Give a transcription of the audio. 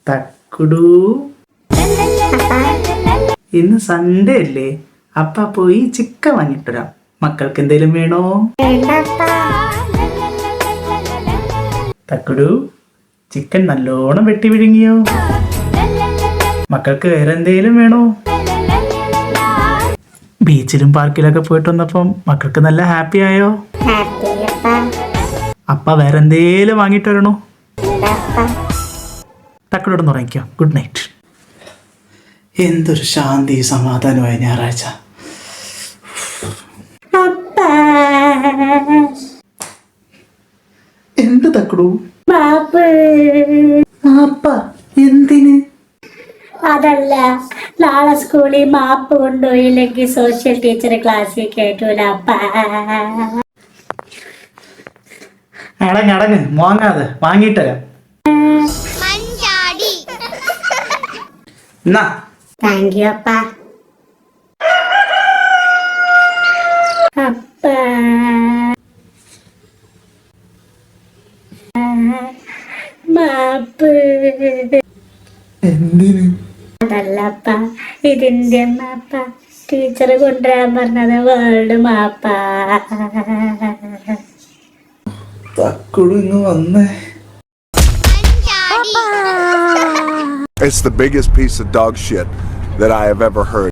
തക്കുടു, ഇന്ന് സൺഡേ അല്ലേ, അപ്പ പോയി ചിക്കൻ വാങ്ങിട്ടുവരാം. മക്കൾക്ക് എന്തേലും വേണോ? തക്കുടു, ചിക്കൻ നല്ലോണം വെട്ടി വിഴുങ്ങിയോ? മക്കൾക്ക് വേറെ എന്തേലും വേണോ? ബീച്ചിലും പാർക്കിലൊക്കെ പോയിട്ട് വന്നപ്പം മക്കൾക്ക് നല്ല ഹാപ്പി ആയോ? അപ്പ വേറെ എന്തേലും വാങ്ങിട്ട് വരണോ? തക്കടോട് ഉറങ്ങിക്കോ. Good night. എന്തൊരു ശാന്തി സമാധാനമായ ഞായറാഴ്ച. എന്ത് തക്കടു? എന്തിന്? അതല്ല, നാളെ സ്കൂളിൽ മാപ്പ് കൊണ്ടുപോയില്ലെങ്കിൽ സോഷ്യൽ ടീച്ചർ ക്ലാസ്സിൽ കേട്ടൂല. അടങ്ങ് വാങ്ങാതെ വാങ്ങിട്ടരാം. താങ്ക് യു അപ്പ. മാപ്പ്. എന്തിന്? അതല്ലപ്പ, ഇതിന്റെ മാപ്പ. ടീച്ചർ കൊണ്ടുവരാൻ പറഞ്ഞത് വേൾഡ് മാപ്പാ. തക്കുടു ഇങ്ങ് വന്നേ. It's the biggest piece of dog shit that I have ever heard.